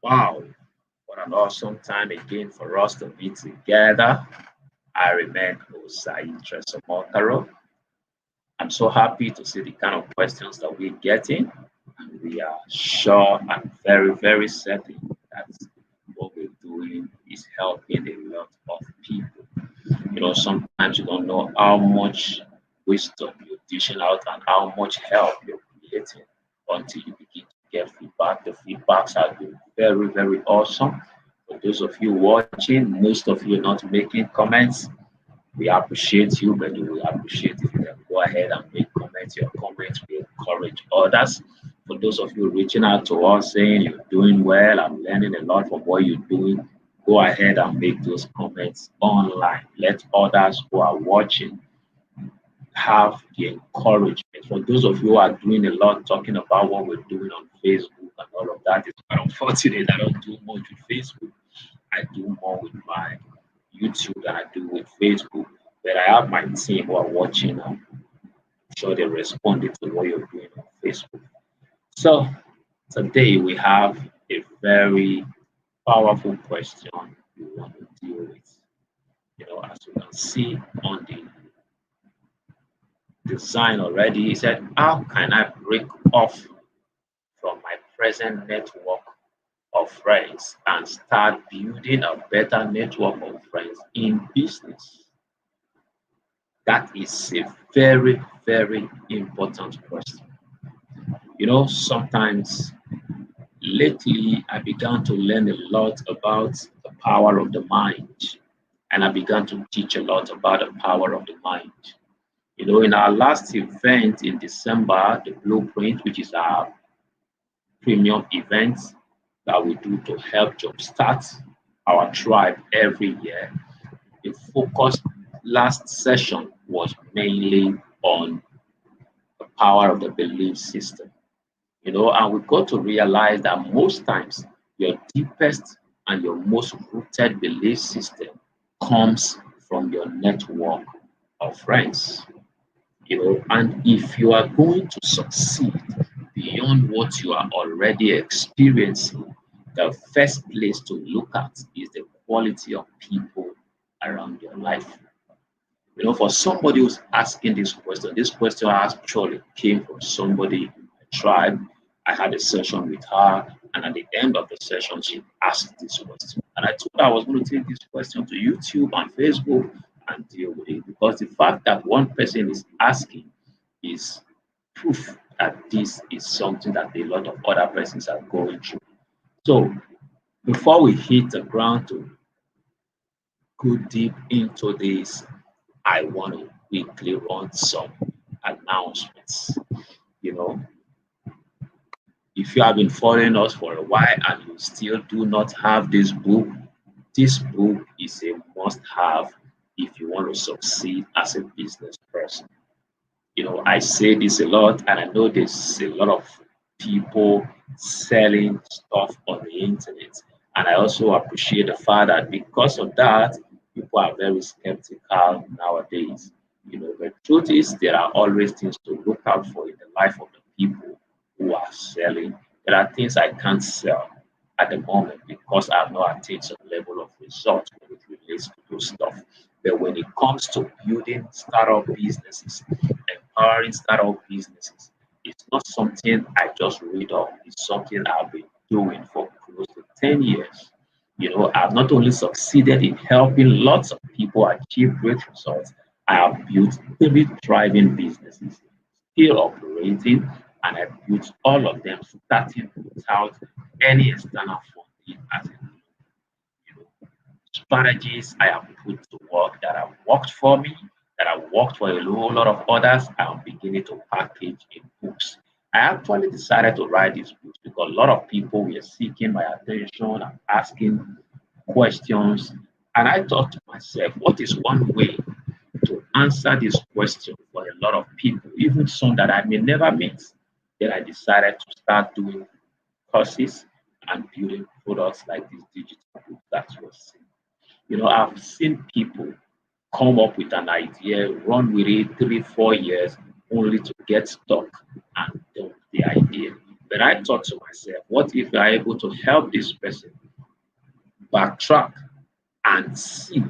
Wow, what an awesome time again for us to be together. I remain Osai Tresomotaro. I'm so happy to see the kind of questions that we're getting. And we are sure and very, very certain that what we're doing is helping a lot of people. Sometimes you don't know how much wisdom you're dishing out and how much help you're creating until you begin to get feedback. The feedbacks have been very, very awesome. For those of you watching, most of you not making comments, we appreciate you, but we appreciate if you can go ahead and make comments. Your comments will encourage others. For those of you reaching out to us saying you're doing well, I'm learning a lot from what you're doing, go ahead and make those comments online. Let others who are watching have the encouragement. For those of you who are doing a lot talking about what we're doing on Facebook and all of that, it's quite unfortunate I don't do much with Facebook. I do more with my YouTube than I do with Facebook. But I have my team who are watching and I'm sure they responded to what you're doing on Facebook. So today we have a very powerful question we want to deal with. As you can see on the design already, he said, how can I break off from my present network of friends and start building a better network of friends in business? That is a very, very important question. Sometimes lately I began to learn a lot about the power of the mind, and I began to teach a lot about the power of the mind. In our last event in December, the Blueprint, which is our premium event that we do to help jumpstart our tribe every year, the focus last session was mainly on the power of the belief system. And we got to realize that most times your deepest and your most rooted belief system comes from your network of friends. And if you are going to succeed beyond what you are already experiencing, the first place to look at is the quality of people around your life. For somebody who's asking this question actually came from somebody in my tribe. I had a session with her, and at the end of the session, she asked this question. And I told her I was going to take this question to YouTube and Facebook and deal with it because the fact that one person is asking is proof that this is something that a lot of other persons are going through. So before we hit the ground to go deep into this, I want to quickly run some announcements. You know, if you have been following us for a while and you still do not have this book is a must have if you want to succeed as a business person. I say this a lot, and I know there's a lot of people selling stuff on the internet. And I also appreciate the fact that because of that, people are very skeptical nowadays. The truth is, there are always things to look out for in the life of the people who are selling. There are things I can't sell at the moment because I have not attained some level of result when it relates to those stuff. But when it comes to building startup businesses, empowering startup businesses, it's not something I just read off. It's something I've been doing for close to 10 years. I've not only succeeded in helping lots of people achieve great results, I have built 3 thriving businesses, still operating, and I built all of them starting without any external funding as a strategies I have put to work that have worked for me, that have worked for a whole lot of others. I'm beginning to package in books. I actually decided to write these books because a lot of people were seeking my attention and asking questions. And I thought to myself, what is one way to answer this question for a lot of people, even some that I may never meet? Then I decided to start doing courses and building products like this digital book that you're seeing. I've seen people come up with an idea, run with it 3, 4 years, only to get stuck and dump the idea. But I thought to myself, what if you are able to help this person backtrack and see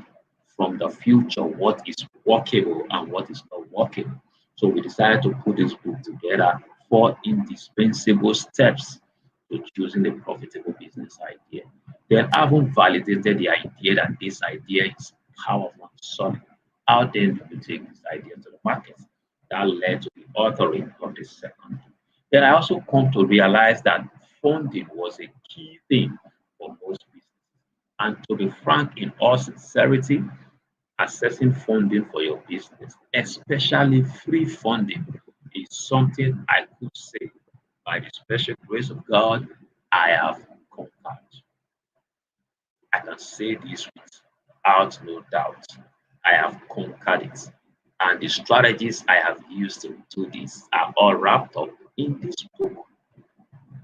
from the future what is workable and what is not workable? So we decided to put this book together, four indispensable steps to choosing a profitable business idea. Then, having validated the idea that this idea is powerful and solid, how then do we take this idea to the market? That led to the authoring of the second. Then I also come to realize that funding was a key thing for most businesses. And to be frank, in all sincerity, accessing funding for your business, especially free funding, is something I could say by the special grace of God, I have conquered. I can say this without no doubt. I have conquered it. And the strategies I have used to do this are all wrapped up in this book.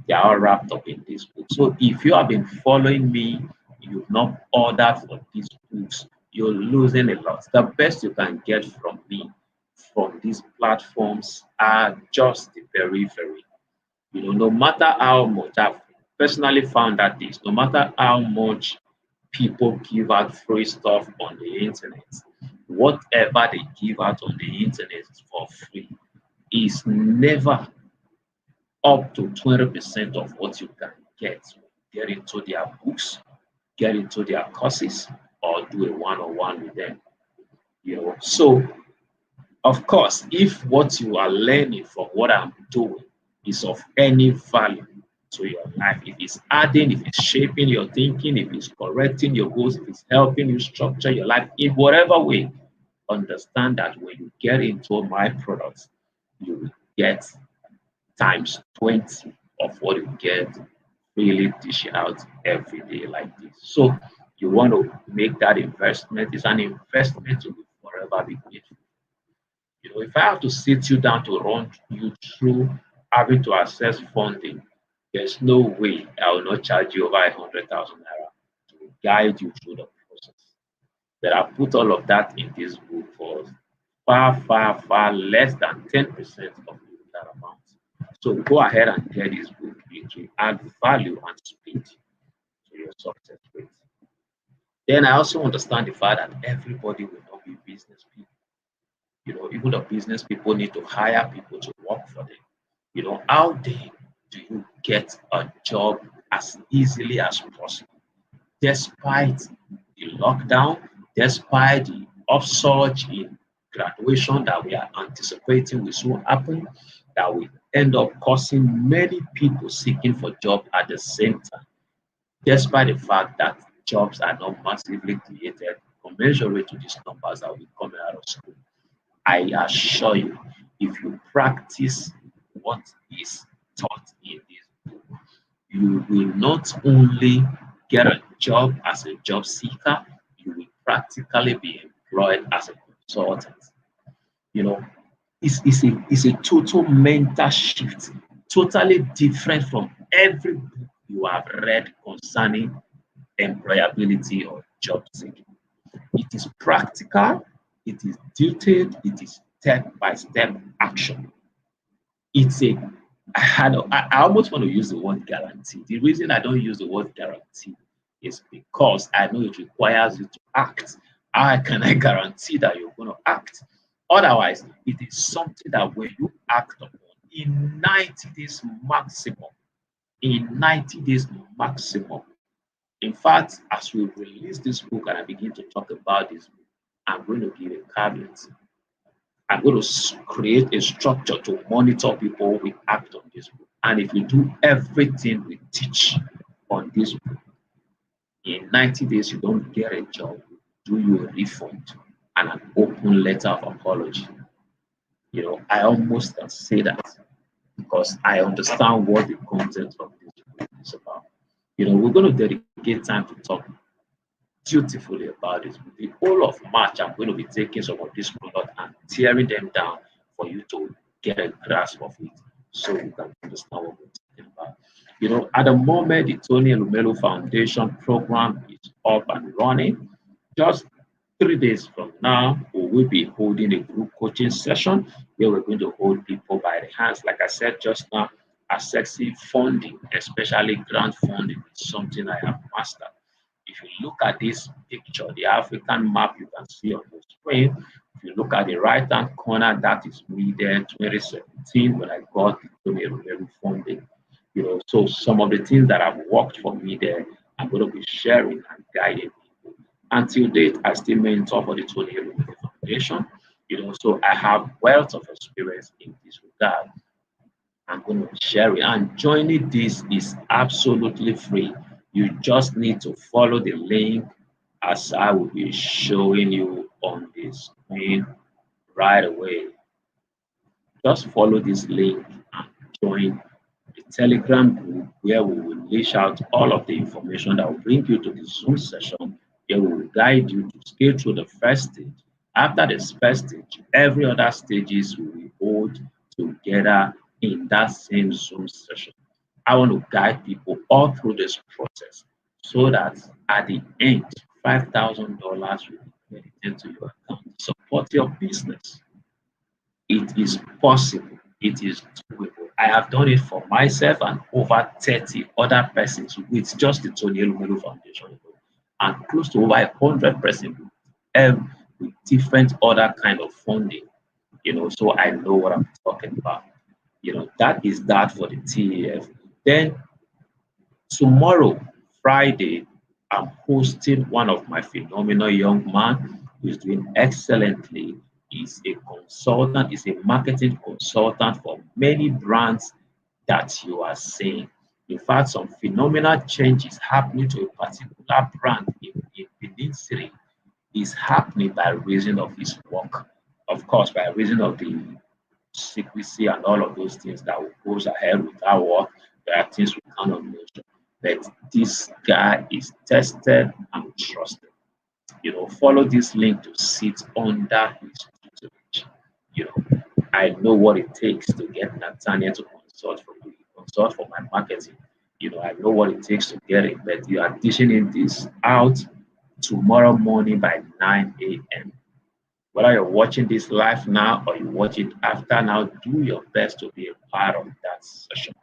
They are all wrapped up in this book. So if you have been following me, you've not ordered for these books, you're losing a lot. The best you can get from me from these platforms are just the very, very, no matter how much I've personally found that this, no matter how much people give out free stuff on the internet, whatever they give out on the internet for free is never up to 20% of what you can get into their books, get into their courses, or do a one-on-one with them. So of course, if what you are learning from what I'm doing is of any value to your life, if it's adding, if it's shaping your thinking, if it's correcting your goals, if it's helping you structure your life in whatever way, understand that when you get into my products, you will get times 20 of what you get really dishing out every day like this. So you want to make that investment. It's an investment you will forever be grateful. If I have to sit you down to run you through having to access funding, there's no way I will not charge you over 100,000 naira to guide you through the process. But I put all of that in this book for far, far, far less than 10% of that amount. So go ahead and get this book. It will add value and speed to your success rate. Then I also understand the fact that everybody will not be business people. Even the business people need to hire people to work for them. How then do you get a job as easily as possible, despite the lockdown, despite the upsurge in graduation that we are anticipating will soon happen, that will end up causing many people seeking for job at the same time, despite the fact that jobs are not massively created commensurate to these numbers that will be coming out of school. I assure you, if you practice what is taught in this book, you will not only get a job as a job seeker, you will practically be employed as a consultant. You know, it's a total mental shift, totally different from every book you have read concerning employability or job seeking. It is practical, it is detailed, it is step by step action. It's a I almost want to use the word guarantee. The reason I don't use the word guarantee is because I know it requires you to act. How can I guarantee that you're going to act? Otherwise, it is something that when you act upon in 90 days maximum, in 90 days maximum. In fact, as we release this book and I begin to talk about this book, I'm going to give a caveat. I'm going to create a structure to monitor people who act on this book. And if you do everything we teach on this book, in 90 days you don't get a job, do you a refund and an open letter of apology. I almost can say that because I understand what the content of this book is about. We're going to dedicate time to talk dutifully about this. The whole of March, I'm going to be taking some of these products and tearing them down for you to get a grasp of it so you can understand what we're talking about. At the moment, the Tony Lumelo Foundation program is up and running. Just 3 days from now, we will be holding a group coaching session where we're going to hold people by the hands. Like I said just now, Accessible funding, especially grant funding, is something I have mastered. If you look at this picture, the African map you can see on the screen, if you look at the right hand corner, that is me there 2017 when I got the Tony Romero funding. So some of the things that have worked for me there, I'm going to be sharing and guiding people. Until date, I still mentor for the Tony Romero Foundation. So I have wealth of experience in this regard. I'm going to be sharing. And joining this is absolutely free. You just need to follow the link as I will be showing you on the screen right away. Just follow this link and join the Telegram group where we will list out all of the information that will bring you to the Zoom session. Where we will guide you to scale through the first stage. After the first stage, every other stages we will hold together in that same Zoom session. I want to guide people all through this process so that at the end, $5,000 will be credited into your account. Support your business. It is possible. It is doable. I have done it for myself and over 30 other persons with just the Tony Elumelu Foundation and close to over 100 persons with different other kind of funding. So I know what I'm talking about. That is that for the TEF. Then tomorrow, Friday, I'm hosting one of my phenomenal young man who is doing excellently. He's a consultant, he's a marketing consultant for many brands that you are seeing. In fact, some phenomenal changes happening to a particular brand in Benin City is happening by reason of his work. Of course, by reason of the secrecy and all of those things that goes ahead with our work, there are things we cannot mention. But this guy is tested and trusted. Follow this link to sit under his tutelage. I know what it takes to get Nathaniel to consult for my marketing. I know what it takes to get it, but you are dishing in this out tomorrow morning by 9 a.m. Whether you're watching this live now or you watch it after now, do your best to be a part of that session.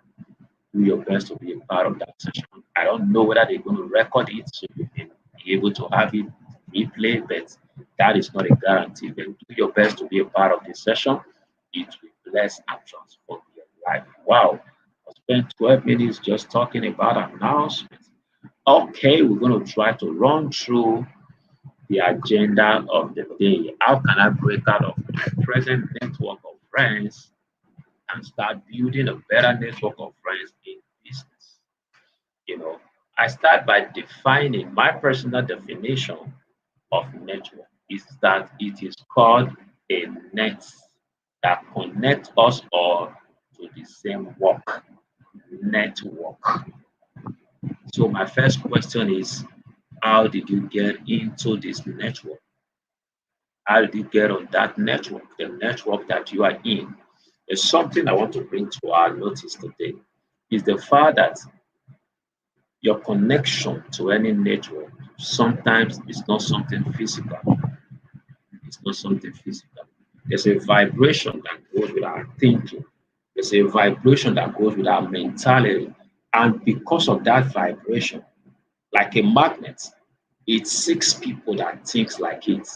Do your best to be a part of that session. I don't know whether they're going to record it so you can be able to have it replay, but that is not a guarantee. But do your best to be a part of this session. It will bless and transform your life. Wow. I spent 12 minutes just talking about announcements. Okay, we're going to try to run through the agenda of the day. How can I break out of my present network of friends and start building a better network of friends in business? I start by defining my personal definition of network is that it is called a net that connects us all to the same work. Network. So my first question is, how did you get into this network? How did you get on that network, the network that you are in? There's something I want to bring to our notice today is the fact that your connection to any network sometimes is not something physical. It's not something physical. There's a vibration that goes with our thinking. There's a vibration that goes with our mentality. And because of that vibration, like a magnet, it seeks people that think like it.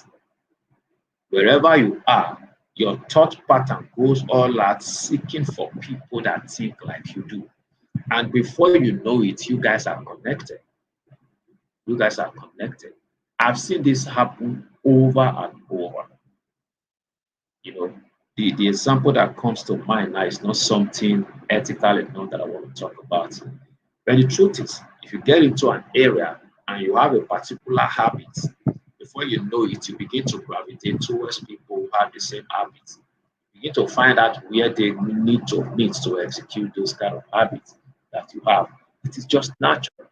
Wherever you are, your thought pattern goes all out seeking for people that think like you do. And before you know it, you guys are connected. You guys are connected. I've seen this happen over and over. The example that comes to mind now is not something ethical enough that I want to talk about. But the truth is, if you get into an area and you have a particular habit, before you know it, you begin to gravitate towards people who have the same habits. You begin to find out where they need to meet to execute those kind of habits that you have. It is just natural.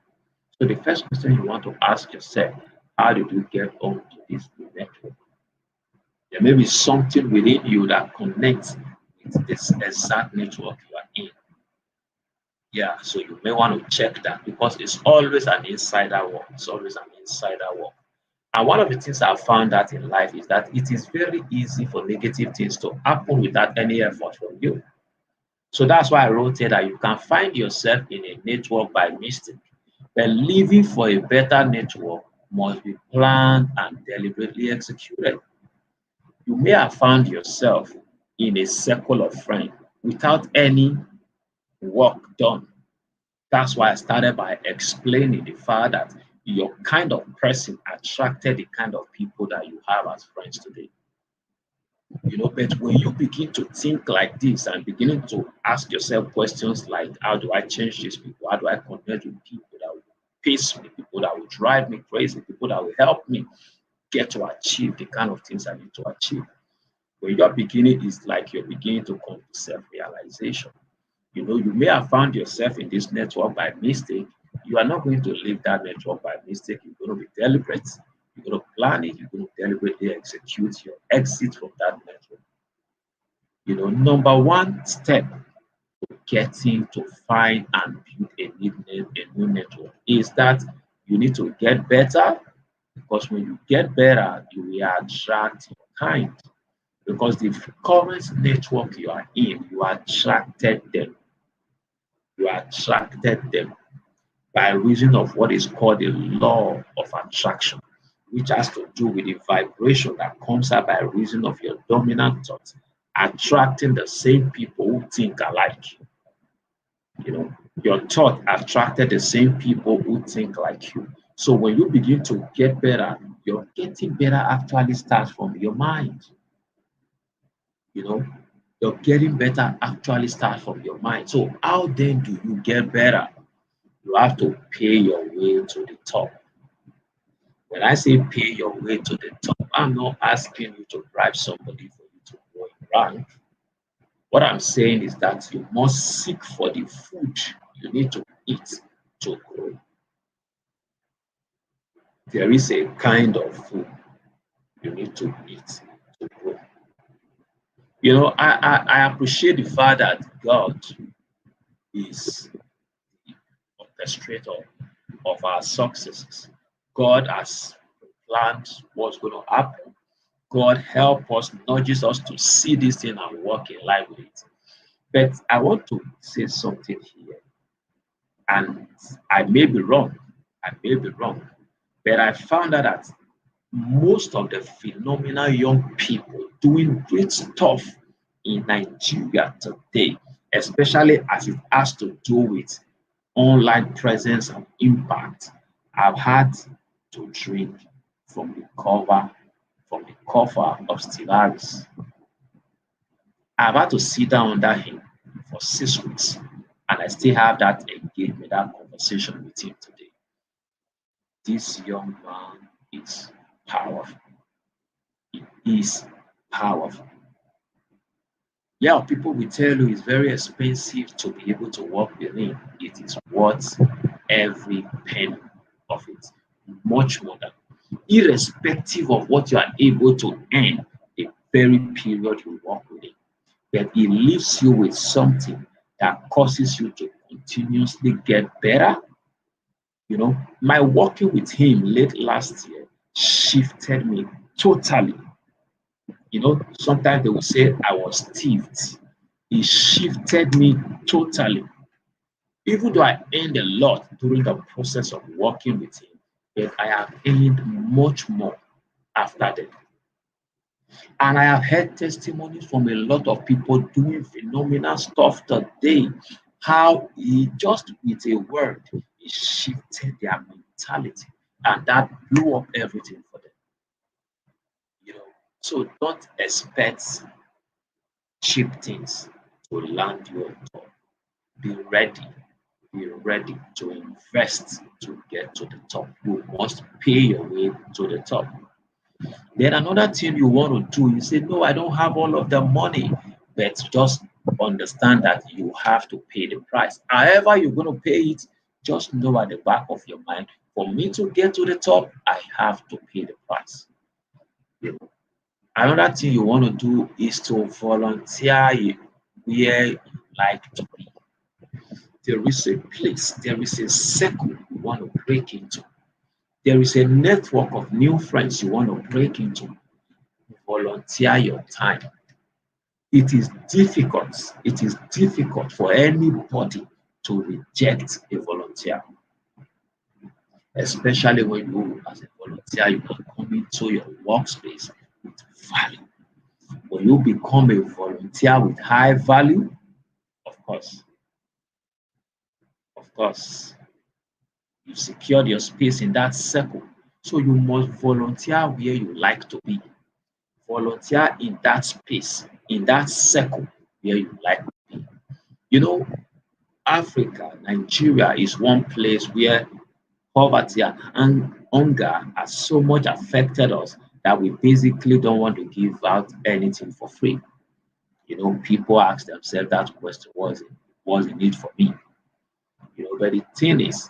So the first question you want to ask yourself, how did you get onto this network? There may be something within you that connects with this exact network you are in. Yeah, so you may want to check that because it's always an insider work. It's always an insider work. And one of the things I've found out in life is that it is very easy for negative things to happen without any effort from you. So that's why I wrote here that you can find yourself in a network by mistake, but living for a better network must be planned and deliberately executed. You may have found yourself in a circle of friends without any work done. That's why I started by explaining the fact that your kind of person attracted the kind of people that you have as friends today. But when you begin to think like this and beginning to ask yourself questions like, how do I change these people? How do I connect with people that will pace me, people that will drive me crazy, people that will help me get to achieve the kind of things I need to achieve? When you're beginning, it's like you're beginning to come to self-realization. You may have found yourself in this network by mistake. You are not going to leave that network by mistake. You're going to be deliberate. You're going to plan it. You're going to deliberately execute your exit from that network. Number one step to getting to find and build a new network is that you need to get better, because when you get better, you will attract your kind. Because the current network you are in, you attracted them. You attracted them by reason of what is called the law of attraction, which has to do with the vibration that comes out by reason of your dominant thoughts, attracting the same people who think alike. Your thought attracted the same people who think like you. So when you begin to get better, your getting better actually starts from your mind. You know, your getting better actually starts from your mind. So how then do you get better? You have to pay your way to the top. When I say pay your way to the top, I'm not asking you to bribe somebody for you to go in rank. What I'm saying is that you must seek for the food you need to eat to grow. There is a kind of food you need to eat to grow. I appreciate the fact that God is the orchestrator of our successes. God has planned what's going to happen. God help us, nudges us to see this thing and walk in line with it. But I want to say something here, and I may be wrong. I may be wrong. But I found out that most of the phenomenal young people doing great stuff in Nigeria today, especially as it has to do with online presence and impact, have had to drink from the cover of Stellaris. I've had to sit down under him for 6 weeks, and I still have that engagement, that conversation with him today. This young man is powerful. He is powerful. Yeah, people will tell you it's very expensive to be able to work with him. It is worth every penny of it, much more than, irrespective of what you are able to earn the very period you work with him. But he leaves you with something that causes you to continuously get better. My working with him late last year shifted me totally. Sometimes they will say I was thieved. He shifted me totally. Even though I earned a lot during the process of working with him, but I have earned much more after that. And I have heard testimonies from a lot of people doing phenomenal stuff today. How he just with a word, he shifted their mentality, and that blew up everything for them. So don't expect cheap things to land you on top. Be ready. Be ready to invest to get to the top. You must pay your way to the top. Then another thing you want to do, you say, no, I don't have all of the money, but just understand that you have to pay the price. However, you're going to pay it, just know at the back of your mind, for me to get to the top, I have to pay the price. Another thing you want to do is to volunteer where you like to be. There is a place, there is a circle you want to break into. There is a network of new friends you want to break into. Volunteer your time. It is difficult. It is difficult for anybody to reject a volunteer, especially when you, as a volunteer, you are coming to your workspace with value. When you become a volunteer with high value, of course, of course, you've secured your space in that circle. So you must volunteer where you like to be. Volunteer in that space, in that circle where you like to be. You know, Africa, Nigeria is one place where poverty and hunger has so much affected us that we basically don't want to give out anything for free. People ask themselves that question, what's in it for me? But the thing is,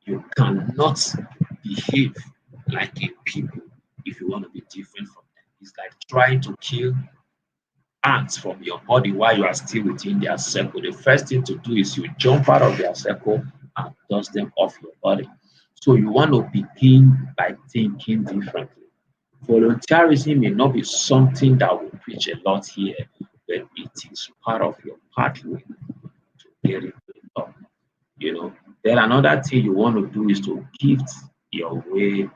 you cannot behave like a people if you want to be different from them. It's like trying to kill ants from your body while you are still within their circle. The first thing to do is you jump out of their circle and dust them off your body. So you want to begin by thinking differently. Volunteerism may not be something that we preach a lot here, but it is part of your pathway to get it done. Then another thing you want to do is to gift your way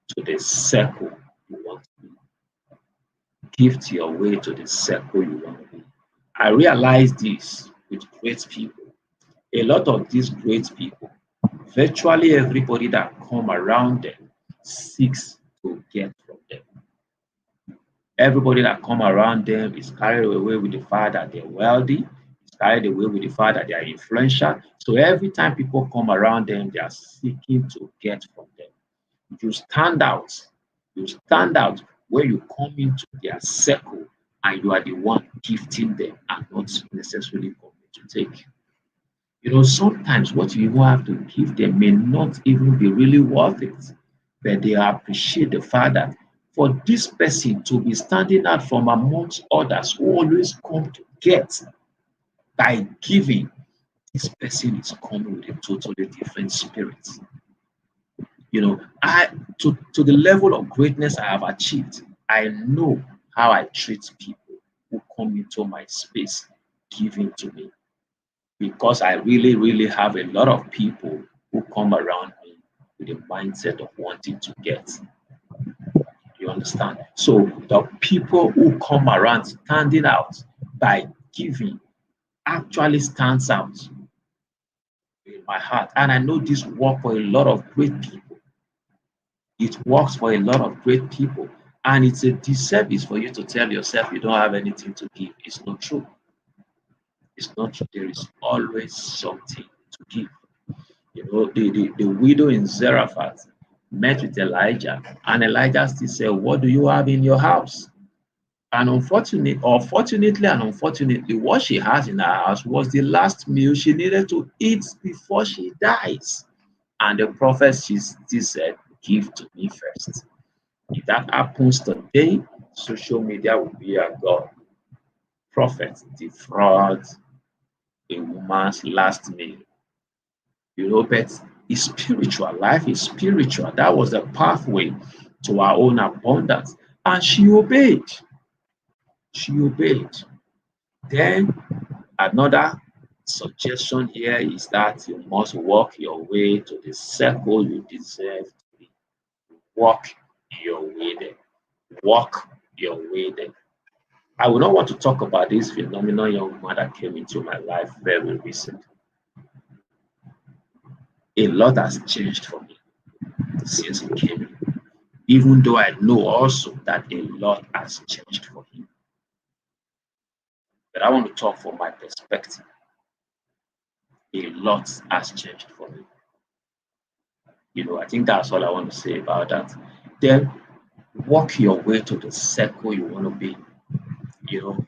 to the circle you want to be. Gift your way to the circle you want to be. I realize this with great people. A lot of these great people, virtually everybody that come around them seeks to get from them. Everybody that come around them is carried away with the fact that they're wealthy, is carried away with the fact that they are influential. So every time people come around them, they are seeking to get from them. You stand out. You stand out when you come into their circle and you are the one gifting them and not necessarily coming to take. Sometimes what you even have to give them may not even be really worth it, but they appreciate the fact that for this person to be standing out from amongst others who always come to get by giving, this person is coming with a totally different spirit. I to the level of greatness I have achieved, I know how I treat people who come into my space giving to me because I really, really have a lot of people who come around me with a mindset of wanting to get. You understand? So the people who come around standing out by giving actually stands out in my heart. And I know this work for a lot of great people. It works for a lot of great people. And it's a disservice for you to tell yourself you don't have anything to give. It's not true. It's not true. There is always something to give. The widow in Zarephath met with Elijah, and Elijah still said, what do you have in your house? And fortunately and unfortunately, what she has in her house was the last meal she needed to eat before she dies. And the prophet, she still said, give to me first. If that happens today, social media will be a god. Prophet defraud a woman's last meal. But it's spiritual. Life is spiritual. That was the pathway to our own abundance. And she obeyed. She obeyed. Then another suggestion here is that you must walk your way to the circle you deserve to be. Walk your way there. Walk your way there. I would not want to talk about this phenomenal young man that came into my life very recently. A lot has changed for me since he came in, even though I know also that a lot has changed for him. But I want to talk from my perspective. A lot has changed for me. I think that's all I want to say about that. Then walk your way to the circle you want to be.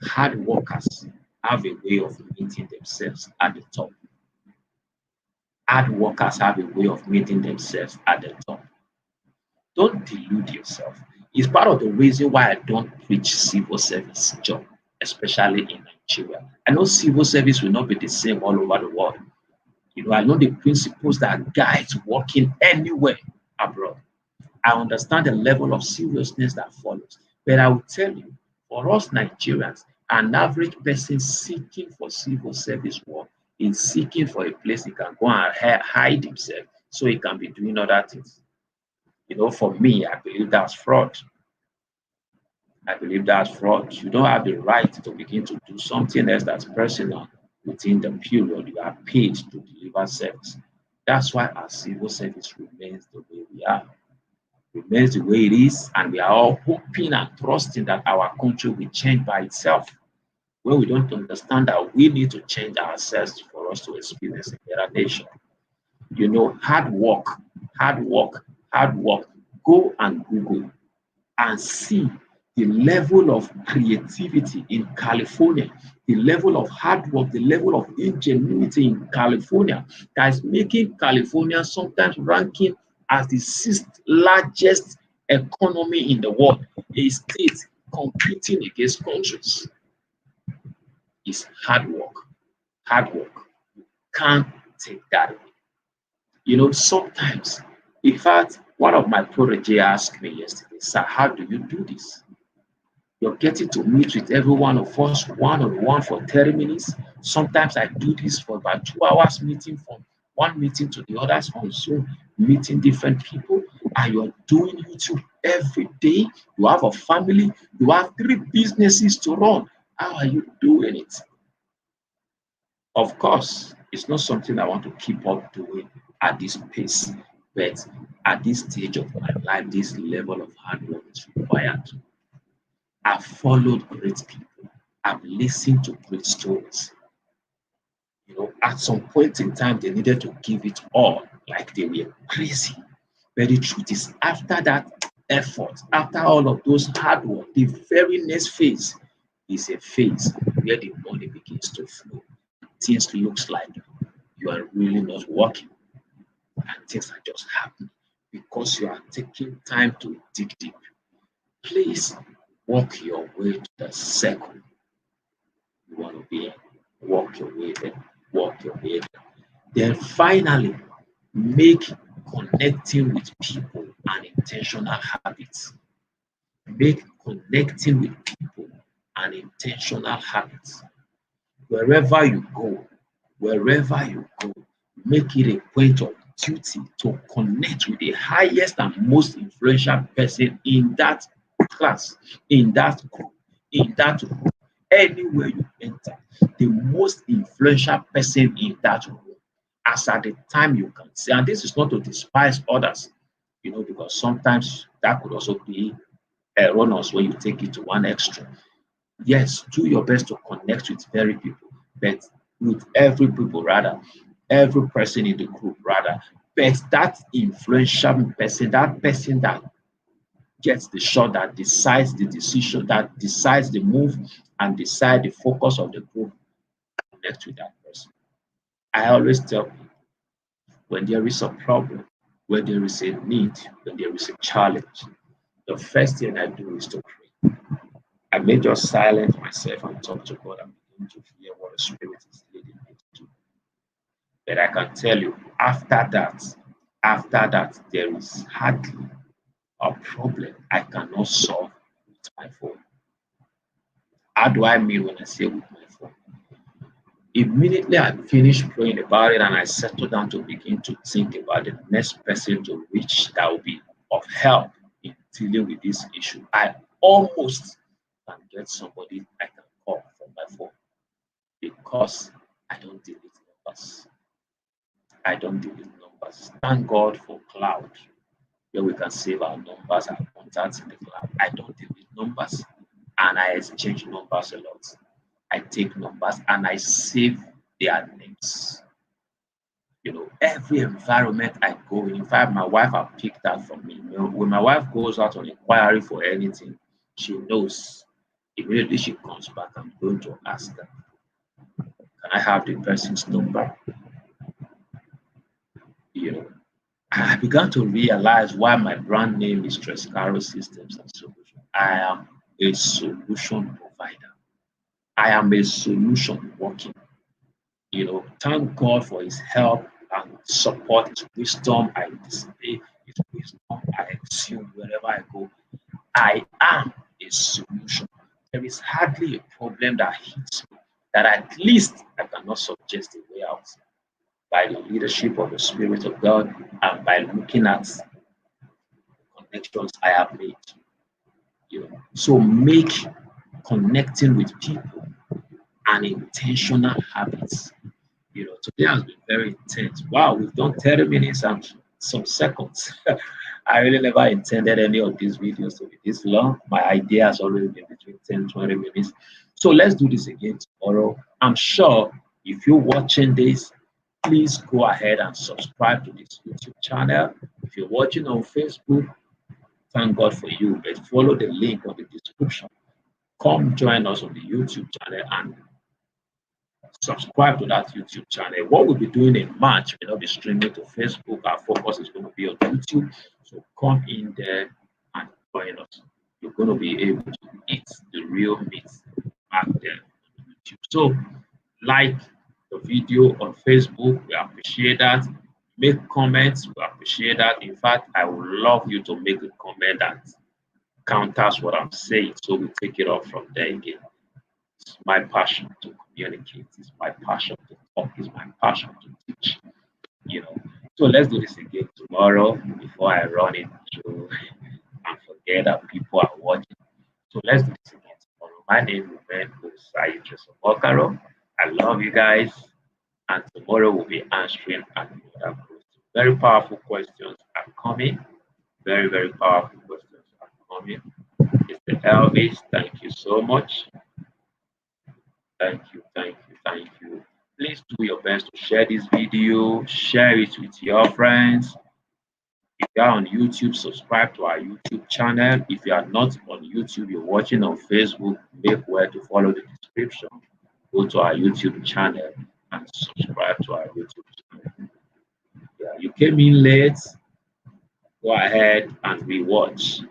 Hard workers have a way of meeting themselves at the top. Hard workers have a way of meeting themselves at the top. Don't delude yourself. It's part of the reason why I don't preach civil service job, especially in Nigeria. I know civil service will not be the same all over the world. I know the principles that guides working anywhere abroad. I understand the level of seriousness that follows. But I will tell you, for us Nigerians, An average person seeking for civil service work is seeking for a place he can go and hide himself so he can be doing other things. For me, I believe that's fraud. I believe that's fraud. You don't have the right to begin to do something else that's personal within the period you are paid to deliver service. That's why our civil service remains the way we are, remains the way it is, and we are all hoping and trusting that our country will change by itself. When we don't understand that we need to change ourselves for us to experience a better nation. Hard work, hard work, hard work. Go and Google and see the level of creativity in California, the level of hard work, the level of ingenuity in California that is making California sometimes ranking as the sixth largest economy in the world, a state competing against countries. Is hard work. Hard work. Can't take that away. Sometimes, in fact, one of my protege asked me yesterday, "Sir, how do you do this? You're getting to meet with every one of us one-on-one for 30 minutes. Sometimes I do this for about 2 hours, meeting from one meeting to the others on Zoom, meeting different people, and you're doing YouTube every day. You have a family, you have 3 businesses to run. How are you doing it?" Of course, it's not something I want to keep up doing at this pace, but at this stage of my life, this level of hard work is required. I've followed great people. I've listened to great stories. At some point in time, they needed to give it all, like they were crazy. But the truth is, after that effort, after all of those hard work, the very next phase is a phase where the money begins to flow. Things looks like you are really not working, and things are just happening because you are taking time to dig deep. Please work your way to the circle you want to be in. Walk your way there. Walk your way there. Then finally, make connecting with people an intentional habit. Make connecting with people an intentional habit. Wherever you go, wherever you go, make it a point of duty to connect with the highest and most influential person in that class, in that group, in that room, anywhere you enter, the most influential person in that room, as at the time you can see. And this is not to despise others, because sometimes that could also be erroneous when you take it to one extreme. Yes, do your best to connect with very people, but with every people rather, every person in the group rather. But that influential person, that person that gets the shot, that decides the decision, that decides the move, and decide the focus of the group, connect with that person. I always tell people, when there is a problem, when there is a need, when there is a challenge, the first thing I do is to pray. I may just silence myself and talk to God and begin to hear what the Spirit is leading me to do. But I can tell you, after that, there is hardly a problem I cannot solve with my phone. How do I mean when I say with my phone? Immediately I finish praying about it and I settle down to begin to think about the next person to reach that will be of help in dealing with this issue. I almost can get somebody I can call from my phone because I don't delete numbers. I don't delete numbers. Thank God for cloud where we can save our numbers and contacts in the cloud. I don't delete numbers and I exchange numbers a lot. I take numbers and I save their names. Every environment I go in fact, my wife has picked that from me. When my wife goes out on inquiry for anything, she knows immediately she comes back. I'm going to ask her, can I have the person's number? You know, I began to realize why my brand name is Trescaro Systems and Solutions. I am a solution provider. I am a solution working. Thank God for his help and support, his wisdom I display, his wisdom I exude wherever I go. I am a solution. there is hardly a problem that hits me that at least I cannot suggest a way out by the leadership of the Spirit of God and by looking at connections I have made. So make connecting with people an intentional habit. Today has been very intense. Wow, we've done 30 minutes and some seconds. I really never intended any of these videos to be this long. My idea has always been between 10 20 minutes. So let's do this again tomorrow. I'm sure if you're watching this, please go ahead and subscribe to this YouTube channel. If you're watching on Facebook, thank God for you. But follow the link on the description. Come join us on the YouTube channel and subscribe to that YouTube channel. What we'll be doing in March will not be streaming to Facebook. Our focus is going to be on YouTube. So come in there and join us. You're going to be able to eat the real meat back there on YouTube. So like the video on Facebook, we appreciate that. Make comments, we appreciate that. In fact, I would love you to make a comment that counters what I'm saying. So we take it off from there again. It's my passion to communicate. It's my passion to talk. It's my passion to teach. So let's do this again tomorrow before I run it through and forget that people are watching. So let's do this again tomorrow. My name is Ben Osai Joseph. I love you guys. And tomorrow we'll be answering another question. Very powerful questions are coming. Very, very powerful questions are coming. Mr. Elvis, thank you so much. Thank you, thank you, thank you. Please do your best to share this video, share it with your friends. If you are on YouTube, subscribe to our YouTube channel. If you are not on YouTube, you're watching on Facebook, make sure to follow the description. Go to our YouTube channel and subscribe to our YouTube channel. Yeah, you came in late, go ahead and rewatch.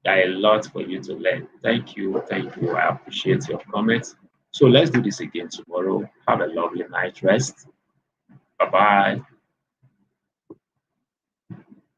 There are a lot for you to learn. Thank you, thank you. I appreciate your comments. So let's do this again tomorrow. Have a lovely night rest. Bye-bye.